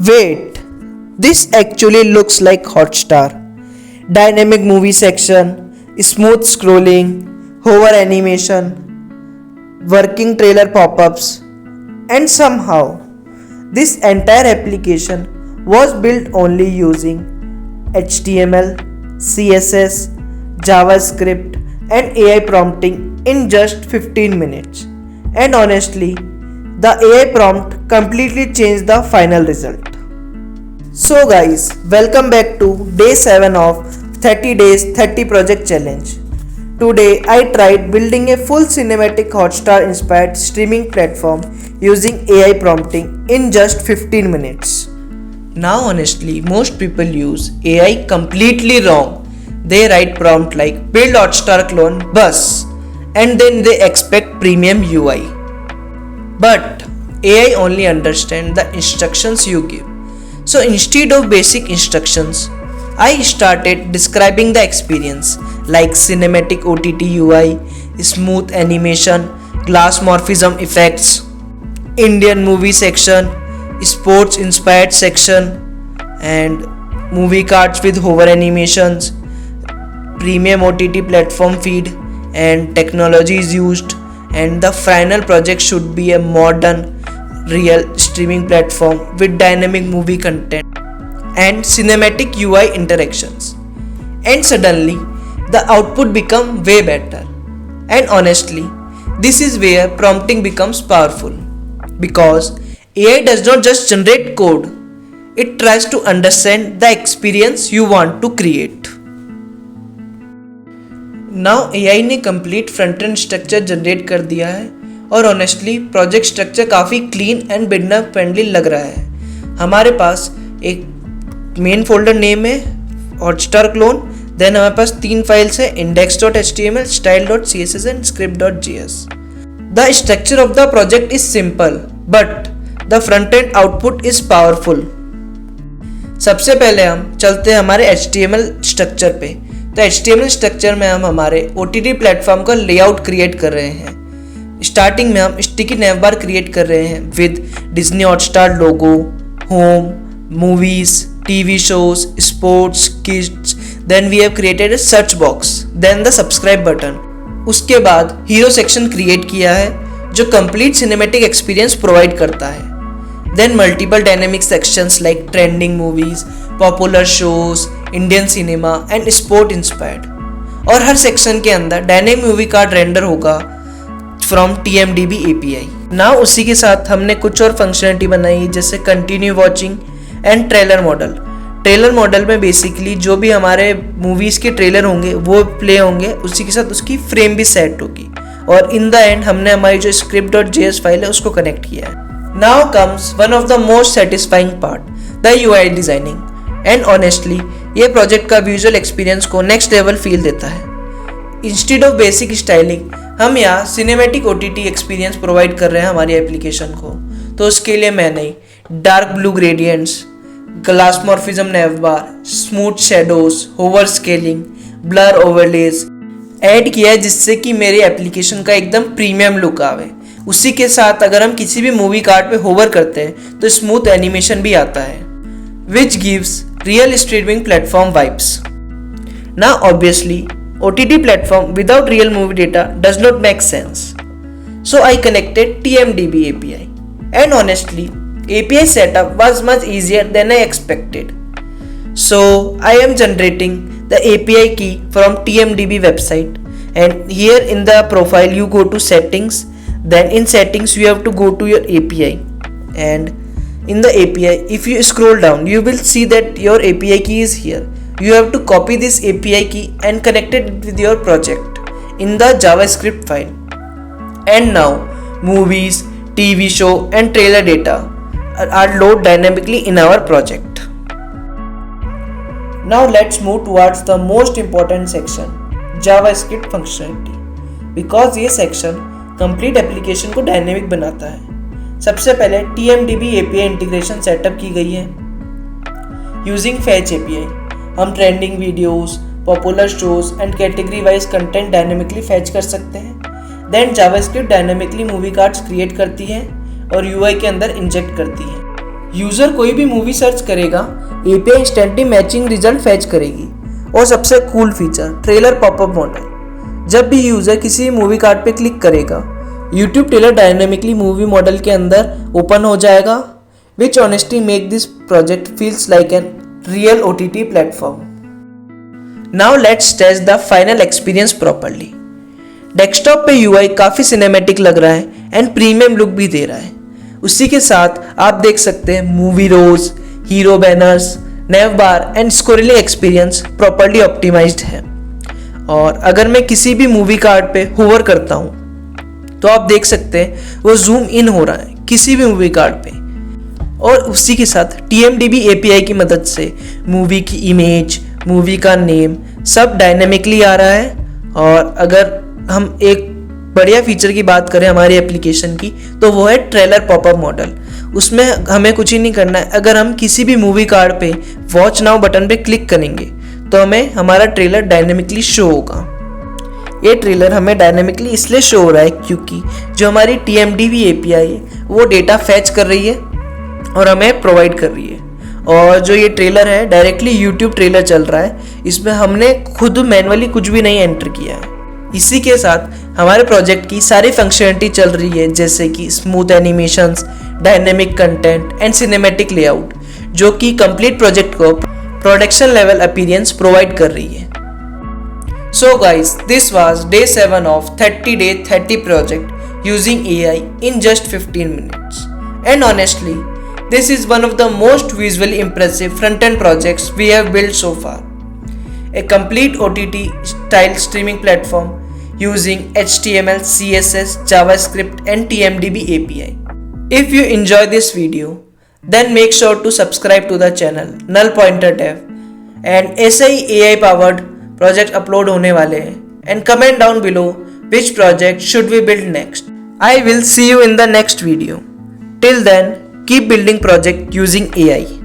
Wait, this actually looks like Hotstar. Dynamic movie section, smooth scrolling, hover animation, working trailer pop ups, and somehow this entire application was built only using HTML, CSS, JavaScript, and AI prompting in just 15 minutes. And honestly, the AI prompt completely changed the final result. So guys, welcome back to day 7 of 30 days 30 project challenge. Today I tried building a full cinematic Hotstar inspired streaming platform using AI prompting in just 15 minutes. Now honestly, most people use AI completely wrong. They write prompt like build Hotstar clone bus and then they expect premium UI. But AI only understands the instructions you give. So instead of basic instructions, I started describing the experience like cinematic OTT UI, smooth animation, glass morphism effects, Indian movie section, sports inspired section, and movie cards with hover animations, premium OTT platform feed, and technology is used. And the final project should be a modern real streaming platform with dynamic movie content and cinematic UI interactions. And suddenly the output become way better. And honestly, this is where prompting becomes powerful because AI does not just generate code, it tries to understand the experience you want to create. Now AI ने complete front end structure generate कर दिया है और honestly project structure काफ़ी clean and beginner friendly लग रहा है. हमारे पास एक मेन फोल्डर नेम है हॉटस्टार क्लोन, देन हमारे पास 3 फाइल्स है index.html, style.css and script.js. The structure of the project is simple but the front end output is powerful. सबसे पहले हम चलते हैं हमारे HTML स्ट्रक्चर पे. तो HTML स्ट्रक्चर में हम हमारे OTT प्लेटफॉर्म का लेआउट क्रिएट कर रहे हैं. स्टार्टिंग में हम स्टिकी नेव बार क्रिएट कर रहे हैं with Disney Hotstar logo, home, movies, TV shows, sports, kids. Then we have created a search box, then the subscribe button. उसके बाद हीरो सेक्शन क्रिएट किया है जो कंप्लीट सिनेमैटिक एक्सपीरियंस प्रोवाइड करता है. Then multiple dynamic sections like trending movies, popular shows, Indian cinema and sport inspired. और हर section के अंदर डायनेमिक मूवी कार्ड रेंडर होगा फ्रॉम TMDB API. नाउ उसी के साथ हमने कुछ और फंक्शनलिटी बनाई जैसे continue watching and trailer modal. Trailer modal में बेसिकली जो भी हमारे मूवीज़ के ट्रेलर होंगे वो प्ले होंगे, उसी के साथ उसकी फ्रेम भी सेट होगी. और इन द एंड हमने हमारी जो script.js फाइल है उसको कनेक्ट किया है. Now comes one of the most satisfying part, the UI designing. And honestly ये प्रोजेक्ट का विजुअल एक्सपीरियंस को नेक्स्ट लेवल फील देता है. इंस्टेड ऑफ बेसिक स्टाइलिंग हम यहाँ सिनेमैटिक OTT एक्सपीरियंस प्रोवाइड कर रहे हैं हमारी एप्लीकेशन को. तो उसके लिए मैंने dark blue gradients, glassmorphism nav bar, smooth shadows, hover scaling, blur overlays add किया है जिससे कि मेरी एप्लीकेशन का एकदम प्रीमियम लुक आवे. उसी के साथ अगर हम किसी भी मूवी कार्ड पे होवर करते हैं तो स्मूथ एनिमेशन भी आता है which gives real streaming platform vibes. Now obviously OTT platform without real movie data does not make sense. So I connected TMDB API and honestly API setup was much easier than I expected. So I am generating the API key from TMDB website and here in the profile you go to settings, then in settings you have to go to your API and in the API, if you scroll down, you will see that your API key is here. You have to copy this API key and connect it with your project in the JavaScript file. And now, movies, TV show and trailer data are loaded dynamically in our project. Now let's move towards the most important section, JavaScript functionality. Because ये section complete application को dynamic बनाता है. सबसे पहले TMDB API integration setup की गई है. Using fetch API हम trending videos, popular shows and category wise content dynamically fetch कर सकते हैं. Then JavaScript dynamically movie cards create करती है और UI के अंदर इंजेक्ट करती है. यूज़र कोई भी मूवी सर्च करेगा, API instantly matching result fetch करेगी। और सबसे cool feature, trailer popup modal. जब भी यूज़र किसी मूवी कार्ड पे क्लिक करेगा, YouTube trailer dynamically movie modal के अंदर ओपन हो जाएगा, which honestly make this project feels like an real OTT platform. Now let's test the final experience properly. Desktop पे UI काफ़ी सिनेमैटिक लग रहा है एंड प्रीमियम लुक भी दे रहा है। उसी के साथ आप देख सकते हैं movie rows, hero banners, nav bar and scrolling experience properly optimised है। और अगर मैं किसी भी मूवी कार्ड पे होवर करता हूँ तो आप देख सकते हैं वो जूम इन हो रहा है किसी भी मूवी कार्ड पे। और उसी के साथ TMDB API की मदद से मूवी की इमेज, मूवी का नेम सब डायनेमिकली आ रहा है। और अगर हम एक बढ़िया फीचर की बात करें हमारी एप्लीकेशन की, तो वो है ट्रेलर पॉपअप मॉडल। उसमें हमें कुछ ही नहीं करना है, अगर हम किसी भी मूवी कार्ड पे वॉच नाउ बटन पे क्लिक करेंगे तो हमें हमारा ट्रेलर डायनेमिकली शो होगा। ये ट्रेलर हमें डायनेमिकली इसलिए शो हो रहा है क्योंकि जो हमारी TMDB API है वो डेटा फैच कर रही है और हमें प्रोवाइड कर रही है। और जो ये ट्रेलर है डायरेक्टली YouTube ट्रेलर चल रहा है, इसमें हमने खुद मैनुअली कुछ भी नहीं एंटर किया है। इसी के साथ हमारे प्रोजेक्ट की सारी फंक्शनलिटी चल रही है, जैसे कि smooth animations, dynamic content and cinematic layout, जो कि कंप्लीट प्रोजेक्ट को प्रोडक्शन लेवल अपीयरेंस प्रोवाइड कर रही है। So guys, this was day 7 of 30 day 30 project using AI in just 15 minutes. And honestly, this is one of the most visually impressive front-end projects we have built so far. A complete OTT-style streaming platform using HTML, CSS, JavaScript and TMDB API. If you enjoy this video, then make sure to subscribe to the channel Null Pointer Dev, and ऐसे ही AI powered project upload होने वाले हैं, and comment down below which project should we build next. I will see you in the next video. Till then, keep building project using AI.